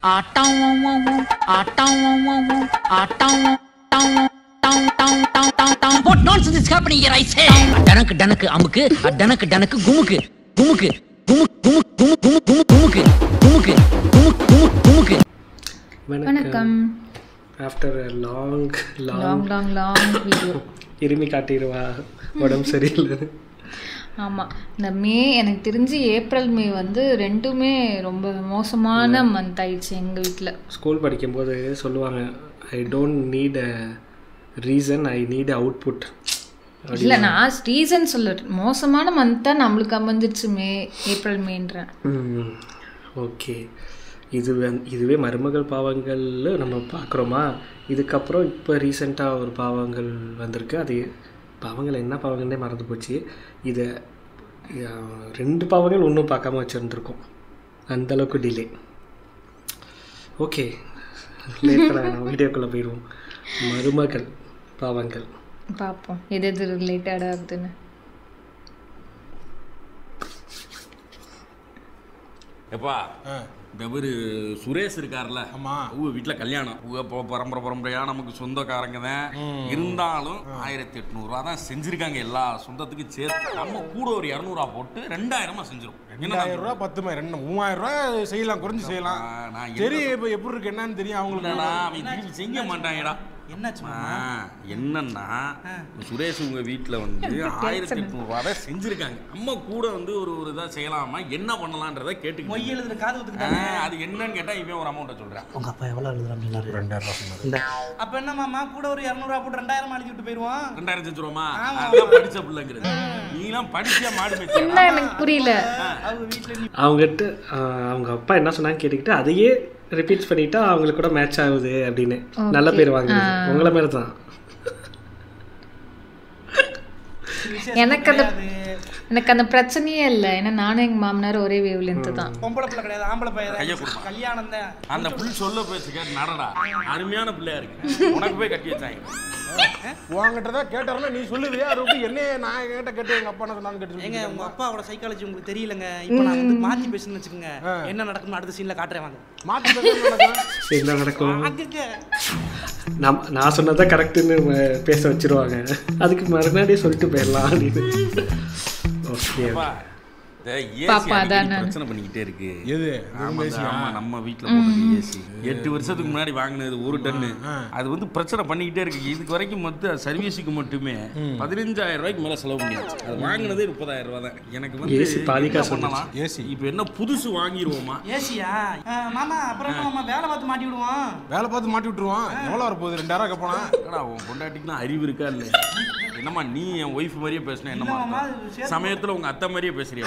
What nonsense is happening here, I say? டனக்கு டனக்கு அமுக்கு, டனக்கு டனக்கு குமுக்கு, குமுக்கு, குமுக்கு, குமுக்கு, குமுக்கு, குமுக்கு, குமுக்கு, குமுக்கு, குமுக்கு, குமுக்கு. வணக்கம். After a long video. இருமி காட்டிடுவா உடம்பு சரியில்லை. ஆமாம், இந்த மே எனக்கு தெரிஞ்சு ஏப்ரல் மே வந்து ரெண்டுமே ரொம்ப மோசமான மந்த் ஆயிடுச்சு எங்கள் வீட்டில். ஸ்கூல் படிக்கும்போது சொல்லுவாங்க, I don't need a reason, I need output. இல்லை, நான் ரீசன் சொல்ல மோசமான மந்த் தான் நம்மளுக்கு அமைஞ்சிருச்சு ஏப்ரல் மேன்றேன். ஓகே, இதுவே மருமகள் பாவங்களில் நம்ம பார்க்குறோமா? இதுக்கப்புறம் இப்போ ரீசெண்டாக ஒரு பாவங்கள் வந்திருக்கு. அது பாவங்கள் என்ன பாவங்கள்னே மறந்து போச்சு. இதை 2 பாவங்கள் இன்னும் பார்க்காம வச்சுருந்துருக்கோம், அந்தளவுக்கு டிலே. ஓகே, லேட்டராக நான் வீடியோக்குள்ளே போயிடுவோம். மருமகள் பாவங்கள் பார்ப்போம் எது எது ரிலேட்டட் ஆகுதுன்னு. எப்பா இந்த பேர் சுரேஷ் இருக்கார்ல, உங்க வீட்டில் கல்யாணம், உங்க பரம்பரையா நமக்கு சொந்தக்காரங்க தான் இருந்தாலும் 1800 ரூபா தான் செஞ்சிருக்காங்க. எல்லா சொந்தத்துக்கும் சேர்த்து நம்ம கூட ஒரு 200 போட்டு 2000 செஞ்சிரும். 2000 ரூபா 10 3000 ரூபா செய்யலாம், குறைஞ்சு செய்யலாம். சரி, இப்போ எப்படி இருக்கு என்னன்னு தெரியும் அவங்களுக்கு. அவங்க செய்ய மாட்டாங்கடா. என்னன்னா சுரேஷ் உங்க வீட்டுல வந்து 1800 ரூபா தான் செஞ்சிருக்காங்க. நம்ம கூட வந்து ஒரு இதா செய்யலாமா, என்ன பண்ணலாம்ன்றத கேட்டு அது என்னன்னு கேட்டா இவன் ஒரு அமௌண்ட்டை சொல்றேன். உங்க அப்பா எவ்வளவு எழுதுறாங்க? 2000 ரூபா சொன்னாரு. அப்ப என்ன மாமா கூட ஒரு 200 ரூபா போட்டு 2000 அடிச்சு விட்டு போயிடுவோம். 2000 செஞ்சிருவோமா? அதான் படிச்ச பிள்ளைங்கிறது. நீலாம் படிச்சியா மாடு மேய்ச்ச? என்ன எனக்கு புரியல. அவங்ககிட்ட அவங்க அப்பா என்ன சொன்னாங்க கேட்டுக்கிட்டு அதையே ரிப்பீட் பண்ணிட்டா அவங்களுக்கு கூட மேட்ச் ஆகுது அப்படின்னு நல்ல பேர் வாங்க. உங்களை மாதிரி தான் எனக்கு அந்த பிரச்சனையே இல்லை. ஏன்னா நானும் எங்க மாமனார் ஒரே வேவ் லென்த் தான். பொம்பளை பிள்ளை கிடையாது, ஆம்பளை பையன், கல்யாணம் தான். அந்த புல் சொல்ல பேச கேட்டு நடடா, அருமையான பிள்ளையா இருக்கு, உனக்கு போய் கட்டி வச்சாங்க. உங்ககிட்ட தான் கேட்டாருன்னா நீ சொல்லுவியா? அது என்ன நான் கேட்ட கேட்டு எங்க அப்பா நான் கேட்டு. ஏங்க உங்க அப்பாவோட சைக்காலஜி உங்களுக்கு தெரியலங்க. இப்போ நான் வந்து மாத்தி பேசுன்னு வச்சுக்கோங்க, என்ன நடக்கும்னு அடுத்த சீன்ல காட்டுறேன் வாங்க. மாத்தி பேசுறது என்ன நடக்கும்? நான் சொன்னதான் கரெக்டுன்னு பேச வச்சிருவாங்க. அதுக்கு மறுநாடியே சொல்லிட்டு போயிடலாம் அப்படின்னு. ஓகே, பிரச்சனை பண்ணிக்கிட்டே இருக்கு. எது? ஆமா, நம்ம வீட்டுல போட்டு ஏசி 8 வருஷத்துக்கு முன்னாடி வாங்கினது 1 டன்னு. அது வந்து பிரச்சனை பண்ணிக்கிட்டே இருக்கு. இதுக்கு வரைக்கும் மொத்த சர்வீஸுக்கு மட்டுமே 15000 ரூபாய்க்கு மேல செலவு பண்ணியாச்சு. அது வாங்கினதே 30000 ரூபாய் தான். எனக்கு வந்து ஏசி பாதிக்கா பண்ணலாம். ஏசி இப்போ என்ன புதுசு வாங்கிடுவோமா? ஏசியா மாமா? அப்புறம் மாமா வேலை பார்த்து மாட்டி விடுவோம். வேலை பார்த்து மாட்டி விட்டுருவோம். எவ்வளோ வர போகுது? 2000 கேட்போனா? உன் பொண்டாட்டிக்குலாம் அறிவு இருக்கா இல்லை? என்னம்மா நீ என் ஒய்ஃப் மாதிரியே பேசினா என்னம்மா சமயத்துல உங்க அத்தை மாதிரியே பேசுறியா?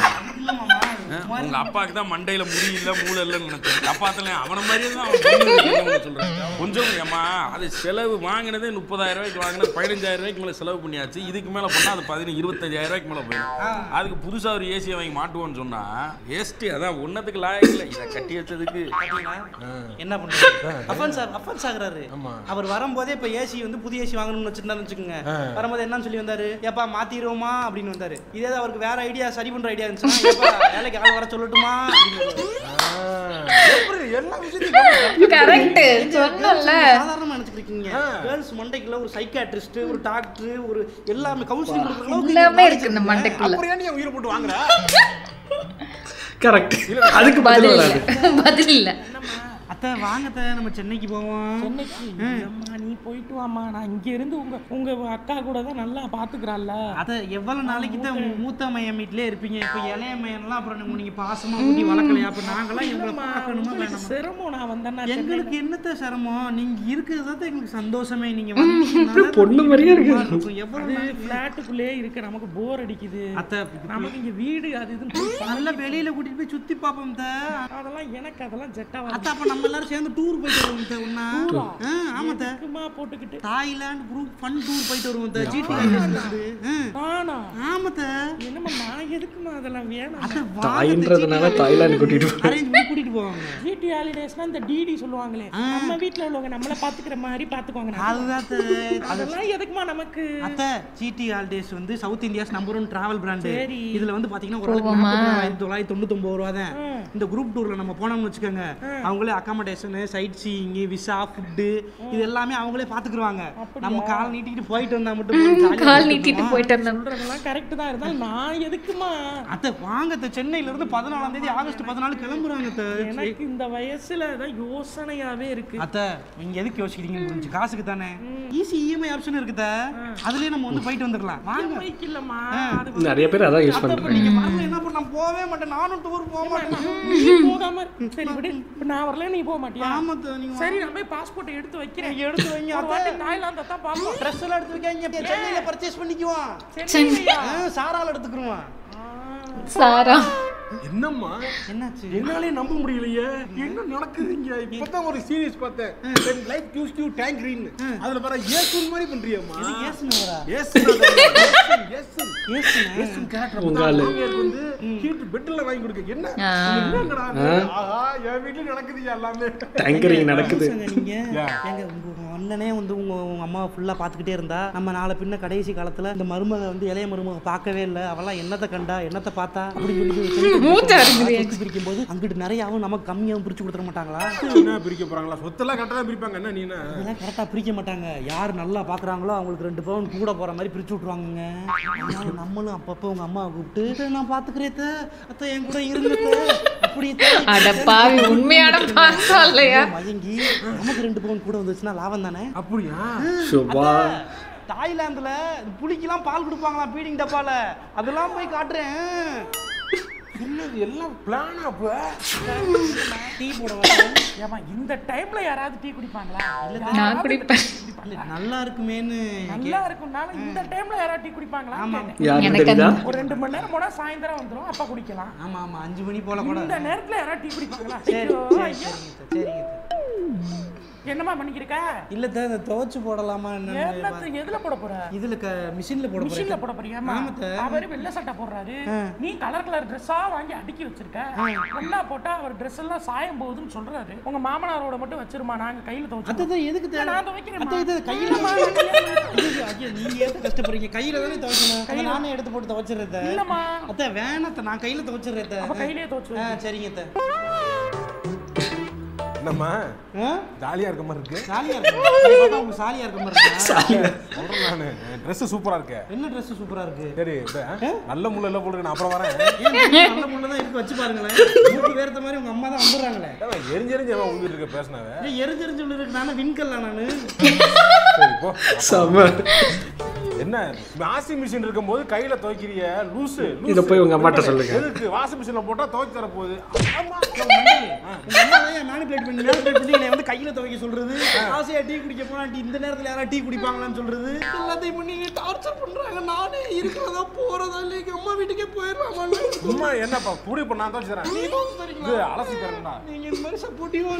உங்க அப்பாவுக்கு தான் மண்டையில முடியல மூளை இல்லைன்னு நினைச்சேன். அப்பாத்துல அவன மாதிரியே தான் சொல்றேன். கொஞ்சம் ஏமா அது செலவு வாங்கினதே 30000 ரூபாய்க்கு வாங்கினது 15000 ரூபாய்க்கு மேல செலவு பண்ணியாச்சு. இதுக்கு மேல பண்ணா அது 25000 ரூபாய்க்கு மேல போயிடும். அதுக்கு புதுசா ஒரு ஏசியை வாங்கி மாட்டுவோன்னு சொன்னா வேஸ்ட். அதான் ஒன்னத்துக்கு லாயக்கில்ல. இதை கட்டி வச்சதுக்கு என்ன பண்றது? அஃபன்ஸ் ஆகுறாரு. அவர் வரும்போதே இப்ப ஏசி வந்து புதிய ஏசி வாங்கணும்னு வச்சிருந்தாருன்னு வச்சுக்கோங்க. வரும்போது என்ன சொல்லி வந்தாரு? ஏப்பா மாத்திடுவோமா அப்படின்னு வந்தாரு. இதே அவருக்கு வேற ஐடியா, சரி பண்ற ஐடியா இருந்துச்சுன்னா வேலைக்கு ஆள் வர சொல்லட்டுமா சாதாரணமா நினைச்சிருக்கீங்க. கேர்ள்ஸ் மண்டைக்குள்ள ஒரு சைக்காட்ரிஸ்ட், ஒரு டாக்டர், ஒரு எல்லாமே கவுன்சிலிங் எல்லாமே இருக்கு இந்த மண்டைக்குள்ள. அப்புறம் நீ உயிரை போட்டு வாங்குற? கரெக்ட். அதுக்கு பதில் இல்ல. அத்தை வாங்கத்த நம்ம சென்னைக்கு போவோம். சென்னைக்கு அம்மா நீ போயிட்டு வாமா, நான் இங்க இருந்து உங்க அக்கா கூட தான் நல்லா பாத்துக்கறான்ல. அத எவ்வளவு நாளைக்கு தான் மூத்த மையம் வீட்லயே இருப்பீங்க? இப்ப இளைய மையம்லாம் அப்புறம் நீங்க பாசமா ஊட்டி வளர்க்கலையா? அப்ப நாங்களாம் எங்களை பார்க்கணுமா வேணாமா? சிரமம். நான் வந்தேன்னா எங்களுக்கு என்னத்த சிரமம்? நீங்க இருக்கிறது எங்களுக்கு சந்தோஷமே. நீங்க வந்து பொண்ணு மாதிரியே இருக்கு. எவ்வளவு பிளாட்டுக்குள்ளே இருக்கு, நமக்கு போர் அடிக்குது. அத்தை நமக்கு இங்க வீடு அது இதுன்னு நல்லா வெளியில கூட்டிட்டு போய் சுத்தி பாப்போம். அதெல்லாம் எனக்கு அதெல்லாம் செட் ஆகாது. அத்தை அப்ப நம்ம எல்லாரும் சேர்ந்து டூர் போயிட்டு வருவோம். ஆமா போட்டுக்கிட்டு தாய்லாந்து குரூப் ஃபன் டூர் போயிட்டு வருவோம். என்னமா நான் எதுக்குமா அதெல்லாம் வேணாம். தாயின்றதுனால தாய்லாந்து கூட்டிட்டு போவாங்க. ஜிடி ஹாலிடேஸ்னா இந்த டிடி சொல்லுவாங்களே, நம்ம வீட்ல உள்ளவங்க நம்மள பாத்துக்கிற மாதிரி பாத்துக்குவாங்க. அதெல்லாம் எதுக்குமா நமக்கு? அத்தை ஜிடி ஹாலிடேஸ் வந்து south India's number 1 travel brand. இதுல வந்து பாத்தீங்கன்னா ஒரு ஆளுக்கு 4999 ரூபா தான். இந்த குரூப் டூர்ல நம்ம போனோம்னு வச்சுக்கோங்க, அவங்களே accommodation, sightseeing, visa, food இது எல்லாமே அவங்களே பாத்துக்குருவாங்க. நம்ம கால் நீட்டிட்டு போயிட்டு வந்தா மட்டும் கால் நீட்டிட்டு போயிட்டு வந்தா சொல்றதெல்லாம் கரெக்ட் தான் இருந்தாலும் நான் எதுக்குமா அத்தை வாங்க சென்னையில இருந்து 14ஆம் தேதி ஆகஸ்ட் 14 கிளம்புறாங்க அத்தை. எனக்கு இந்த வயசுல தான் யோசனையாவே இருக்கு. அத்தை நீங்க எதுக்கு யோசிக்கிறீங்கன்னு புரிஞ்சு, காசுக்கு தானே. ஈஸி இஎம்ஐ ஆப்ஷன் இருக்குதா, அதுலயே நம்ம வந்து போயிட்டு வந்துடலாம். வாங்க இல்லம்மா நிறைய பேர் அதான் யூஸ் பண்றாங்க. நீங்க வரல என்ன பண்ண, நான் போவே மாட்டேன், நானும் டூர் போக மாட்டேன். நீ போகாம சரி விடு, இப்ப நான் வரல நீ போக மாட்டியா? ஆமா நீங்க சரி நான் போய் பாஸ்போர்ட் எடுத்து வைக்கிறேன். எடுத்து வைங்க. ஒரு வாட்டி தாய்லாந்து தான் பாப்போம். ட்ரெஸ் எல்லாம் எடுத்து வைக்காங்க, சென்னையில பர்ச்சேஸ் பண்ணிக்குவோம். சாரால எடுத்துக்குருவான். சாரா என்னம்மா என்னாச்சு? என்னாலே நம்ப முடியலையே, என்ன நடக்குதுங்க? இப்பதான் ஒரு சீரிஸ் பார்த்தேன், தென் லைஃப் கிவ்ஸ் யூ டேங்கரின். அதுல பாரு ஏசுன் மாதிரி பண்றியம்மா. இது ஏசுனவரா? ஏசுன் கேரக்டர் உங்கால வந்து ஹீட் பெட்ல வாங்கி கொடுக்க. என்னங்கடா ஆஹா என் வீட்ல நடக்குது எல்லாமே. டேங்கரிங் நடக்குது. நீங்க எங்க உங்க அண்ணனே வந்து உங்க அம்மா ஃபுல்லா பாத்துக்கிட்டே இருந்தா, நம்ம நாளை பின்ன கடைசி காலத்துல இந்த மருமக வந்து இளைய மருமக பார்க்கவே இல்லை, அவெல்லாம் என்னத்தை கண்டா என்னத்தை பார்த்தா அப்படின்னு சொல்லி பிரிக்கும் போது அங்கிட்டு நிறையாவும் நமக்கு கம்மியாவும் பிரிச்சு கொடுத்துட மாட்டாங்களா? என்ன பிரிக்க போறாங்களா? சொத்தெல்லாம் கரெக்டா தான் பிரிப்பாங்க. என்ன நீனா இதெல்லாம் கரெக்டா பிரிக்க மாட்டாங்க. யார் நல்லா பாக்குறாங்களோ அவங்களுக்கு 2 பவுன் கூட போற மாதிரி பிரிச்சு விட்டுருவாங்க. அதனால நம்மளும் அப்பப்போ உங்க அம்மாவை கூப்பிட்டு நான் பாத்துக்கிறேன் அத்தை, என் கூட இருங்க அப்படி அடப்பாவி உண்மையான பாசம் இல்லையா? மயங்கி நமக்கு 2 பவுன் கூட வந்துச்சுன்னா லாபம் தானே. அப்படியா? சுபா தாய்லாந்துல புலிக்கெல்லாம் பால் கொடுப்பாங்களாம் பீடிங் டப்பால, அதெல்லாம் போய் காட்டுறேன். என்னது எல்லாம் பிளானா? அப்ப டீ போட வரேன். ஏமா இந்த டைம்ல யாராவது டீ குடிப்பாங்களா? நான் குடிப்பேன். நல்லா இருக்குமேன்னு. நல்லா இருக்கும்னால இந்த டைம்ல யாராவது டீ குடிப்பாங்களா? யாருக்கு தெரியுதா? ஒரு 2 மணி நேரம் போனா சாயந்தரம் வந்துரும், அப்ப குடிக்கலாம். ஆமா 5 மணி போல கூட. இந்த நேரத்துல யாராவது டீ குடிப்பாங்களா? சரிங்க. என்னமா பண்ணிக்கிறக்க? இல்ல இந்த துவைச்சு போடலாமா எதுல போட போற? இதுல மிஷின்ல போட போறேன். மிஷின்ல போட போறியா? அவரு வெள்ளை சட்டை போடுறாரு, நீ கலர் ட்ரெஸ்ஸா வாங்கி அடுக்கி வச்சிருக்க. ஒண்ணா போட்டா அவர் ட்ரெஸ் எல்லாம் சாயம் போகுதுன்னு சொல்றாரு. உங்க மாமனாரோட மட்டும் வச்சிருமா, நாங்க கையில துவைச்சோம். அத எதுக்கு தேவை? நான் துவைக்கிறேன். அத இது கையில ஐயா நீங்க ஏன் கஷ்டப்படுறீங்க? கையில தானே துவைக்கணும். நானே எடுத்து போட்டு துவைச்சிரறத. இல்லம்மா அத வேணாத்த, நான் கையில துவைச்சிரறத. அப்ப கையிலே துவைச்சு. சரிங்க அத்த. என்னம்மா ஜாலியா இருக்க மாதிரி இருக்கு? ஜாலியா இருக்கு. உங்க சாலியா இருக்க மாதிரி இருக்கு. சொல்றேன் நானு. Dress சூப்பரா இருக்கு. என்ன Dress சூப்பரா இருக்கு? சரி நல்ல முள்ள எல்லாம் போடுங்க, நான் அப்புறம் வரேன். நல்ல முள்ள தான் இருக்கு, வச்சு பாருங்களேன். மூக்கு வேர்த்த மாதிரி உங்க அம்மா தான் வந்துறாங்களே. எரிஞ்செரிஞ்சு அவன் உங்க இருக்க பேசினவே. எரிஞ்செரிஞ்சு இருக்கு. நானே வின்கல்ல நானு. சரி போ. சம என்ன வாஷிங் மிஷின் இருக்கும்போது கையில துவைக்கிறிய லூசு? இத போய் உங்க அம்மாட்ட சொல்லுங்க. எதுக்கு வாஷிங் மிஷின்ல போட்டா துவைச்சு தர போகுது? அம்மா உங்க அம்மா தான் மேனிபுலேட் பண்ணி என்னை வந்து கையில துவைக்க சொல்றது, ஆசையா டீ குடிக்க போனா இந்த நேரத்துல யாரா டீ குடிப்பாங்களான்னு சொல்றது, எல்லாத்தையும் பண்ணி டார்ச்சர் பண்றாங்க. நானே இருக்கிறதா போறதா இல்ல எங்க அம்மா வீட்டுக்கே போயிடலாமா? அம்மா என்னப்பா கூடி இப்ப நான் துவைச்சு தரேன். இது அலசி தரேன்டா. நீங்க இந்த மாதிரி சப்போர்ட்டிவா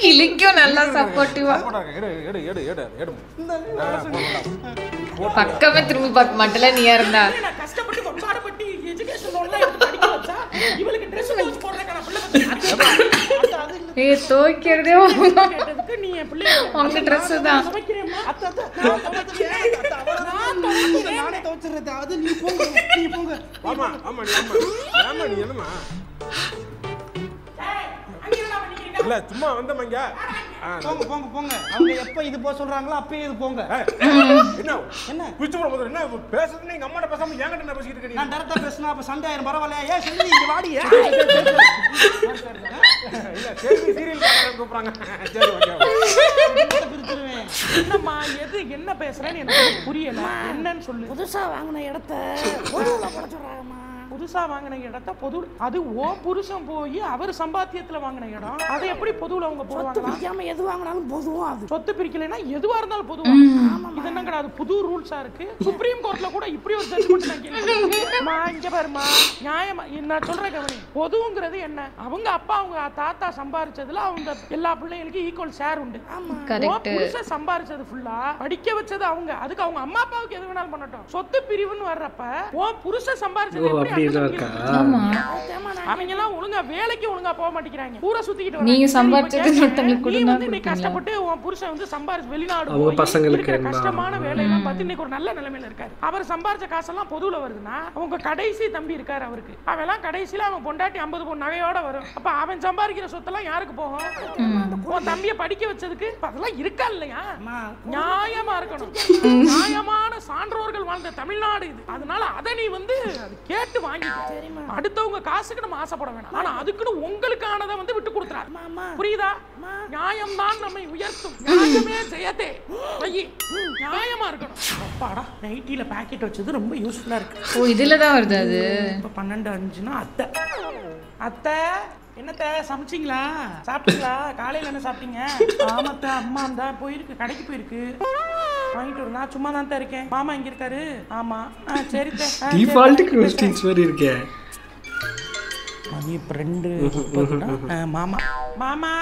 கிளிக்கும் நல்லா சப்போர்ட்டிவா. பக்கமே திரும்பி பார்க்க மாட்டல நீ இருந்தா. நான் கஷ்டப்பட்டு பாடுபட்டு எஜுகேஷன் லோன்ல எடுத்து படிக்க வச்சா இவளுக்கு Dress தூக்கி போடுறதுக்கான பிள்ளை ஏய் தோக்கிறதே கேட்டதுக்கு நீ என் பிள்ளை உங்க Dress தான். நானே துவைச்சிடுறது. அது நீ போங்க, நீ போங்க. ஆமா ஆமா நீ ஆமா நீ என்னமா இல்ல சும்மா வந்தமங்க. போங்க போங்க போங்க. அவங்க எப்ப இது போ சொல்றாங்களோ அப்பவே இது போங்க. என்ன என்ன குச்சி போற போது என்ன பேசுறது? நீங்க அம்மாட்ட பேசாம என்கிட்ட என்ன பேசிட்டு இருக்கீங்க? நான் டைரக்டா பேசினா அப்ப சண்டை ஆயிரும். பரவாயில்லை. ஏய் சொல்லி இங்க வாடி. இல்ல சரி சீரியல் பார்க்கறேன்னு கூப்பிடுறாங்க. சரி ஓகே பிரிச்சிடுவேன். என்னம்மா எது என்ன பேசுறேன்னு எனக்கு புரியல. என்னன்னு சொல்லு. புதுசா வாங்கின இடத்த பொதுவுல போட சொல்றாங்கம்மா. புதுசா வாங்கின இடத்த பொது, அது ஓ புருஷன் போய் அவர் சம்பாத்தியத்துல வாங்கின இடம், அதை எப்படி பொதுவுல அவங்க போடுவாங்க? பிரிக்காம எது வாங்கினாலும் பொதுவும் அது. சொத்து பிரிக்கலைன்னா எதுவா இருந்தாலும் பொதுவா. இது என்ன கிடையாது, புது ரூல்ஸா இருக்கு. சுப்ரீம் கோர்ட்ல கூட இப்படி ஒரு ஜட்ஜ்மெண்ட் நான் கேள்விப்பட்டேன். இங்க பாருமா நியாயமா நான் சொல்றேன் கவனி. பொதுங்கிறது என்ன? அவங்க அப்பா அவங்க தாத்தா சம்பாரிச்சதுல அவங்க எல்லா பிள்ளைகளுக்கும் ஈக்குவல் ஷேர் உண்டு. புருஷன் சம்பாரிச்சது ஃபுல்லா படிக்க வச்சது அவங்க, அதுக்கு அவங்க அம்மா அப்பாவுக்கு எது வேணாலும் பண்ணட்டும். சொத்து பிரிவுன்னு வர்றப்ப ஓ புருஷன் சம்பாரிச்சது எப்படி இதா இருக்கா? அவங்க எல்லாம் ஒழுங்கா வேலைக்கு ஒழுங்கா போக மாட்டேங்கிறாங்க. ஊரை சுத்திக்கிட்டு வராங்க. நீங்க சம்பாதிச்சது மத்தவங்களுக்கு கொடுனா நீ கஷ்டப்பட்டு உன் புருஷன் வந்து சம்பாரிச்சு வெளிநாடு அவங்க போய் பசங்களுக்கு இருக்கிற கஷ்டமான வேலையெல்லாம் பார்த்து இன்னைக்கு ஒரு நல்ல நிலைமையில இருக்காரு. அவர் சம்பாரிச்ச காசெல்லாம் பொதுவுல வருதுன்னா அவங்க கடைசி தம்பி இருக்காரு அவருக்கு. அவெல்லாம் கடைசியில அவன் பொண்டாட்டி 50 பொன் நகையோட வரும். அப்ப அவன் சம்பாதிக்கிற சொத்தெல்லாம் யாருக்கு போகும்? உன் தம்பியை படிக்க வச்சதுக்கு அதெல்லாம் இருக்கா இல்லையா? நியாயமா இருக்கணும். நியாயமான சான்றோர்கள் வாழ்ந்த தமிழ்நாடு இது. அதனால அதை நீ வந்து கேட்டு வாங்கிக்க. அடுத்தவங்க காசுக்கு நம்ம ஆசைப்பட வேணாம். ஆனா அதுக்குன்னு உங்களுக்கானதை வந்து விட்டு கொடுத்துறாரு. புரியுதா? நியாயம் தான் நம்மை உயர்த்தும். நியாயமே ஜெயதே. நியாயமா இருக்கணும். அப்பாடா நைட்டில பாக்கெட் வச்சது ரொம்ப யூஸ்ஃபுல்லா இருக்கு. ஓ இதுல தான் வருது அது. இப்ப 12:05னா அத்தை என்னத்த சமைச்சிங்களா? சாப்பிட்டீங்களா? காலையில என்ன சாப்பிட்டீங்க? ஆமாத்த அம்மா அந்த போயிருக்கு, கடைக்கு போயிருக்கு, வாங்கிட்டு வரும். நான் சும்மா தான் இருக்கேன். மாமா இங்க இருக்காரு. ஆமா சரி டிஃபால்ட் क्वेश्चंस மாதிரி இருக்கே. மணி இப்ப 2:30. மாமா மாமா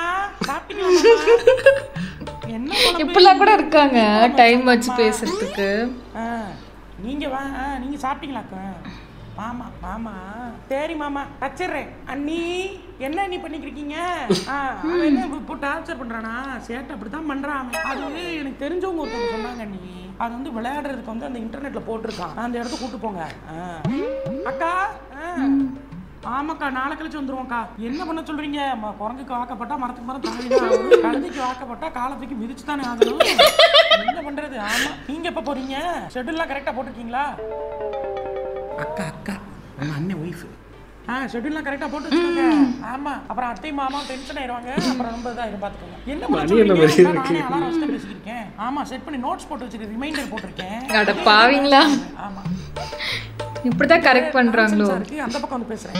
சாப்பிட்டீங்களா? என்ன இப்பெல்லாம் கூட இருக்காங்க டைம் வச்சு பேசுறதுக்கு. நீங்க வா. நீங்க சாப்பிட்டீங்களாக்கா? மாமா மாமா சரி மாமா வச்சிடுறேன். அண்ணி என்ன நீ பண்ணிக்கிறீங்க? அவன் என்ன இப்போ டார்ச்சர் பண்றானா? சேட்டை அப்படித்தான் பண்றான். அது எனக்கு தெரிஞ்சவங்க ஒருத்தவங்க சொன்னாங்க. அண்ணி அது வந்து விளையாடுறதுக்கு வந்து அந்த இன்டர்நெட்ல போட்டிருக்கான். அந்த இடத்துக்கு கூட்டு போங்க. அக்கா ஆமாக்கா நாளை கழிச்சு வந்துருவோம்க்கா. என்ன பண்ண சொல்றீங்க? குரங்குக்கு வாக்கப்பட்டா மரத்துக்கு மரம் தாவிதான், கழுதைக்கு வாக்கப்பட்டா காலத்துக்கு மிதிச்சு தானே ஆகணும். என்ன பண்றது? ஆமா நீங்க எப்ப போறீங்க? ஷெட்யூல்லாம் கரெக்டா போட்டிருக்கீங்களா? அக்கா அக்கா நம்ம அண்ணன் ஒய்ஃப் ஷெட்யூல்லாம் கரெக்டா போட்டு வச்சுக்கோங்க. ஆமா அப்புறம் அத்தை மாமா டென்ஷன் ஆயிடுவாங்க. அப்புறம் ரொம்ப இதா பாத்துக்கோங்க. என்ன பண்ண நானே அலாரம் வச்சு பேசியிருக்கேன். ஆமா செட் பண்ணி நோட்ஸ் போட்டு வச்சிருக்கேன், ரிமைண்டர் போட்டிருக்கேன். அட பாவீங்களா? ஆமா இப்படிதான் கரெக்ட் பண்றாங்களோ? அந்த பக்கம் வந்து பேசுறேன்.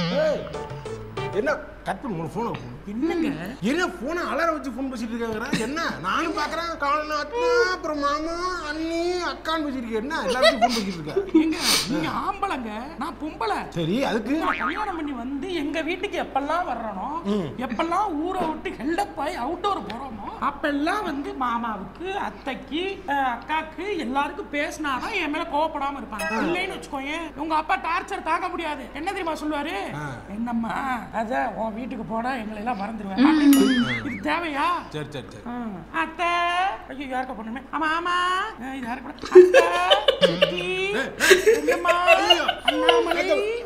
என்ன கட் பண்ணு போன். என்னங்க என்ன போனை அலாரம் வச்சு போன் பேசிட்டு இருக்காங்க? என்ன நானும் பாக்குறேன். காலையில அத்தா அப்புறம் மாமா அண்ணி அக்கான்னு பேசிட்டு என்ன எல்லாரும் போன் பேசிட்டு இருக்க? நீங்க ஆம்பளைங்க, நான் பொம்பளை. சரி அதுக்கு கல்யாணம் பண்ணி வந்து எங்க வீட்டுக்கு எப்பெல்லாம் வர்றனோ, எப்பெல்லாம் ஊரை விட்டு ஹெல்டப் ஆகி அவுட்டோர் போறோமோ அப்பெல்லாம் வந்து மாமாவுக்கு அத்தைக்கு அக்காக்கு எல்லாருக்கும் பேசினாதான் என் மேல கோவப்படாம இருப்பாங்க. இல்லைன்னு வச்சுக்கோங்க உங்க அப்பா டார்ச்சர் தாக்க முடியாது. என்ன தெரியுமா சொல்லுவாரு? என்னம்மா அத உன் வீட்டுக்கு போனா எங்களை எல்லாம் மறந்துடுவேன். இது தேவையா? சரி சரி சரி அத்தை ஐயோ யாருக்க பண்ணுமே. ஆமா ஆமா இது யாருக்கு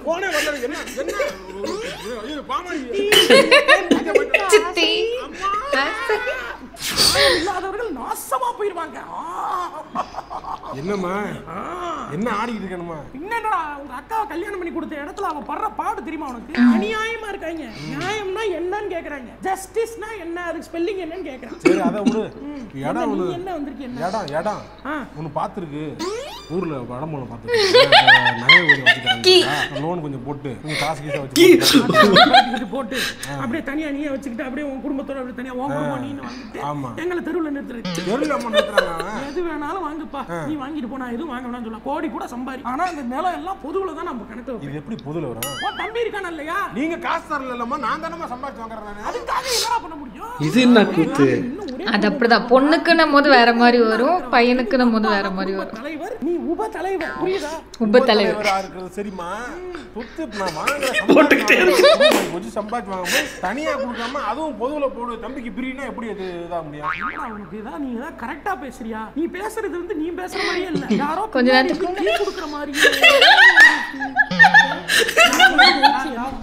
போனே வந்தது என்ன என்ன ஐயோ பாமாடி சித்தி இல்லாதவர்கள் நாசமா போயிருவாங்க. என்னம்மா என்ன ஆடிக்கிட்டு இருக்கணுமா? என்னடா உங்க அக்காவை கல்யாணம் பண்ணி கொடுத்த இடத்துல அவன் படுற பாடு தெரியுமா உனக்கு? அநியாயமா இருக்காங்க. நியாயம்னா என்னன்னு கேக்குறாங்க, ஜஸ்டிஸ்னா என்ன, அதுக்கு ஸ்பெல்லிங் என்னன்னு கேக்குறாங்க. சரி அத விடு. இடம் ஒண்ணு என்ன வந்திருக்கு? இடம் ஒன்னு பாத்துருக்கு. ஊர்ல வடமூல பாத்துருக்கு. நகை கொஞ்சம் வச்சுக்கிறாங்க. லோன் கொஞ்சம் போட்டு நீங்க காசு கீச வச்சு போட்டு அப்படியே தனியா நீயே வச்சுக்கிட்டு அப்படியே உன் குடும்பத்தோட அப்படியே தனியா உன் குடும்பம் நீ வந்துட்டு எங்களை தெருவுல நிறுத்துறீங்க. தெருவுல அம்மா நிறுத்துறாங்க. எது வேணாலும் வாங்குப்பா, நீ வாங்கிட்டு போனா எதுவும் வாங்க வேணாம்னு சொல்லலாம். கோடி கூட சம்பாரி. ஆனா அந்த நிலம் எல்லாம் பொதுவுல தான் நம்ம கணக்கு. இது எப்படி பொதுல வரும்? உன் தம்பி இருக்கான இல்லையா? நீங்க காசு தரல இல்லம்மா, நான் தானே சம்பாதிச்சு வாங்குறேன். அதுக்காக என்ன பண்ண முடியும்? இது என்ன கூத்து? அது அப்படிதான். பொண்ணுக்குன்னும் போது வேற மாதிரி வரும், பையனுக்குன்னும் போது வேற மாதிரி வரும். தலைவர் நீ உப தலைவர், புரியுதா? உப தலைவர் இருக்கிறது சரிமா? சொத்து நான் வாங்குறேன் கொஞ்சம் சம்பாதிச்சு வாங்க தனியா கொடுக்காம அதுவும் பொதுவுல போடு. தம்பிக்கு பிரினா எப்படி அது இதா முடியும்? உனக்கு இதான் நீ தான் கரெக்டா பேசுறியா? நீ பேசுறது வந்து நீ பேசுற மாதிரியே இல்ல, யாரோ கொஞ்ச நேரத்துக்கு கொடுக்குற மாதிரி.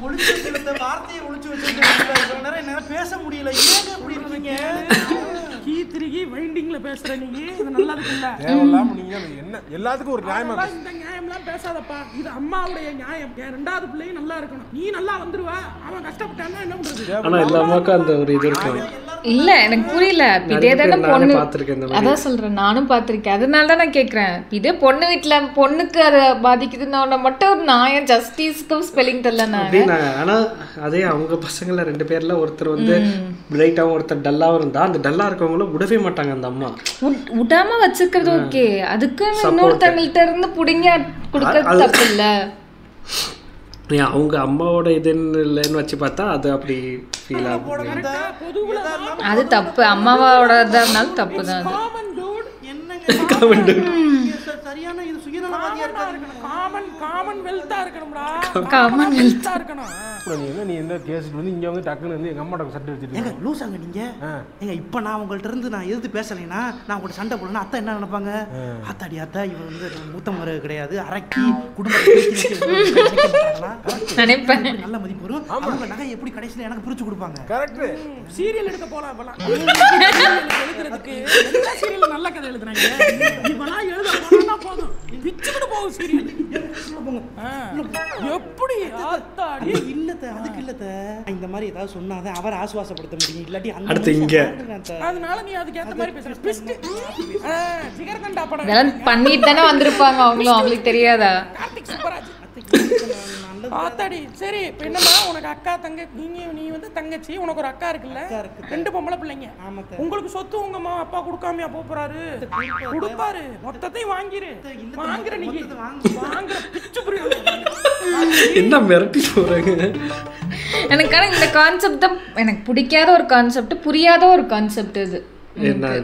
ஒளிச்சு வச்சிருந்த வார்த்தையை ஒளிச்சு வச்சிருக்க நேரம் பேச முடியல. ஏங்க இப்படி இருக்கீங்க? கீ திருகி வைண்டிங்ல பேசுற நீங்க, இது நல்லதுக்கு இல்ல. தேவையில்லாம நீங்க என்ன எல்லாத்துக்கும் ஒரு நியாயமா பேச. இந்த நியாயம்லாம் பேசாதப்பா, இது அம்மாவுடைய நியாயம். என் ரெண்டாவது பிள்ளையும் நல்லா இருக்கணும். நீ நல்லா வந்துருவா, அவன் கஷ்டப்பட்டான்னா என்ன பண்றது? ஆனா எல்லாமாக்கும் அந்த ஒரு இது இருக்கு. இல்ல எனக்கு புரியல. இதே தானே பொண்ணு, அதான் சொல்றேன், நானும் பாத்திருக்கேன். அதனால தான் நான் கேக்குறேன். இதே பொண்ணு வீட்டுல பொண்ணுக்கு அதை பாதிக்குதுன்னா மட்டும் ஒரு நியாயம், ஜஸ்டிஸ்க்கும் ஸ்பெல்லிங் தெரியல. ஆனா அதே அவங்க பசங்கள 2 பேர்ல ஒருத்தர் வந்து பிரைட்டாவும் ஒருத்தர் டல்லாவும் இருந்தா அந்த டல்லா இருக்கவங்களும் விடவே மாட்டாங்க. அந்த அம்மா விடாம வச்சிருக்கிறது ஓகே, அதுக்கு இன்னொருத்தவங்கள்ட்ட இருந்து புடிங்க கொடுக்கறது தப்பு இல்ல. அவங்க அம்மாவோட இதுன்னு இல்லைன்னு வச்சு பார்த்தா அது அப்படி ஃபீல் ஆகும். அது தப்பு, அம்மாவோட இருந்தாலும் தப்பு தான். சரியான இது சுயநலவாதியா இருக்காரு. காமன் வெல்த்தா இருக்கணும்டா. காமன் வெல்த்தா இருக்கணும். நீ என்ன கேஸ் வந்து இங்க வந்து டக்குன்னு வந்து எங்க அம்மாட்ட சட்டை வச்சிருக்கீங்க. ஏங்க லூசாங்க நீங்க. ஏங்க இப்போ நான் உங்கள்ட்ட இருந்து நான் எதிர்த்து பேசலைன்னா நான் உங்கள்ட்ட சண்டை போடலன்னா அத்தை என்ன நினைப்பாங்க? ஆத்தாடி அத்தா இவன் வந்து மூத்த முறை கிடையாது, அரக்கி குடும்பத்தை நினைப்பேன். நல்ல மதிப்பு வரும். அவங்க நகை எப்படி கடைசியில் எனக்கு பிரிச்சு கொடுப்பாங்க. கரெக்ட். சீரியல் எடுக்க போலாம் இப்பலாம். எழுதுறதுக்கு எல்லா சீரியல் நல்ல கதை எழுதுறாங்க. இப்பலாம் எழுத போனா போதும் பிச்சுக்கிட்டு போகும் சீரியல். எப்படி ஆத்தாடி இல்லத்த அதுக்கு இல்லத்த இந்த மாதிரி ஏதாவது சொன்னாதான் அவர் ஆசுவாசப்படுத்த முடியும். இல்லாட்டி அடுத்து இங்க அதனால நீ அதுக்கு ஏத்த மாதிரி பேசுற. பிஸ்ட் ஜிகர்தண்டா படம் இதெல்லாம் பண்ணிட்டு தானே வந்திருப்பாங்க அவங்களும். அவங்களுக்கு தெரியாதா? கார்த்திக் சுப்பராஜ் ஆத்தாடி. சரி இப்போ என்னமா உனக்கு அக்கா தங்க நீ வந்து தங்கச்சி, உனக்கு ஒரு அக்கா இருக்குல்ல, 2 பொம்பளை பிள்ளைங்க. உங்களுக்கு சொத்து உங்க அம்மா அப்பா கொடுக்காமையா போறாரு? கொடுப்பாரு. மொத்தத்தையும் வாங்கிரு. வாங்குற நீ வாங்குற பிச்சு புரியும். என்ன மிரட்டி போறாங்க. எனக்கு ஆனால் இந்த கான்செப்ட் தான் எனக்கு பிடிக்காத ஒரு கான்செப்ட், புரியாத ஒரு கான்செப்ட். இது என்ன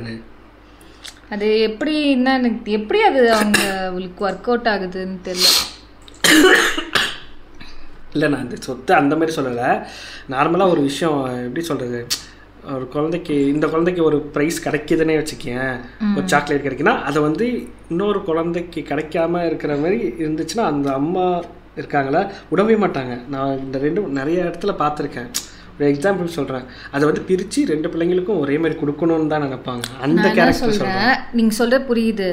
அது எப்படின்னா எனக்கு எப்படி அது அவங்களுக்கு ஒர்க் அவுட் ஆகுதுன்னு தெரியல. இல்லை நான் இந்த சொத்து அந்த மாதிரி சொல்லலை. நார்மலாக ஒரு விஷயம் எப்படி சொல்கிறது, ஒரு குழந்தைக்கு இந்த குழந்தைக்கு ஒரு ப்ரைஸ் கிடைக்கிதுன்னே வச்சுக்கேன், ஒரு சாக்லேட் கிடைக்குன்னா அதை வந்து இன்னொரு குழந்தைக்கு கிடைக்காம இருக்கிற மாதிரி இருந்துச்சுன்னா அந்த அம்மா இருக்காங்களா விடவே மாட்டாங்க. நான் இந்த 2 நிறைய இடத்துல பார்த்துருக்கேன். ஒரு எக்ஸாம்பிள் சொல்கிறேன், அதை வந்து பிரித்து 2 பிள்ளைங்களுக்கும் ஒரே மாதிரி கொடுக்கணும்னு தான் நினைப்பாங்க. அந்த கேரக்டர் சொல்கிறேன். நீங்கள் சொல்கிற புரியுது.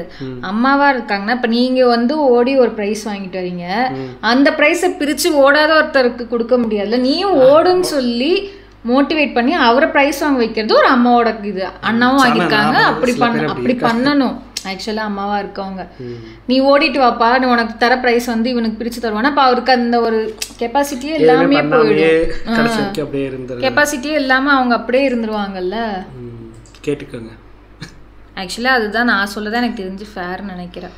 அம்மாவா இருக்காங்கன்னா இப்போ நீங்கள் வந்து ஓடி ஒரு ப்ரைஸ் வாங்கிட்டு வரீங்க, அந்த ப்ரைஸை பிரித்து ஓடாத ஒருத்தருக்கு கொடுக்க முடியாதுல்ல. நீயும் ஓடுன்னு சொல்லி மோட்டிவேட் பண்ணி அவரை ப்ரைஸ் வாங்க வைக்கிறது ஒரு அம்மாவோட இது. அண்ணாவும் வாங்கியிருக்காங்க. அப்படி பண்ணணும் ஆக்சுவலாக அம்மாவாக இருக்கவங்க. நீ ஓடிட்டு வாப்பா, நீ உனக்கு தர ப்ரைஸ் வந்து இவனுக்கு பிரித்து தருவானா, அப்போ அவருக்கு அந்த ஒரு கெப்பாசிட்டியே எல்லாமே போயிடும். கெப்பாசிட்டியே இல்லாமல் அவங்க அப்படியே இருந்துருவாங்கல்ல. கேட்டுக்கோங்க. ஆக்சுவலாக அதுதான் நான் சொல்லதான் எனக்கு தெரிஞ்சு ஃபேர்னு நினைக்கிறேன்.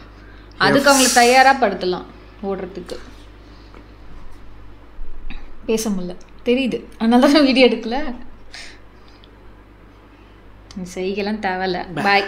அதுக்கு அவங்களை தயாராக படுத்தலாம் ஓடுறதுக்கு. பேச முடியல தெரியுது, அதனால தான் வீடியோ எடுக்கல. செய்கலாம் தேவையில்ல. பாய்.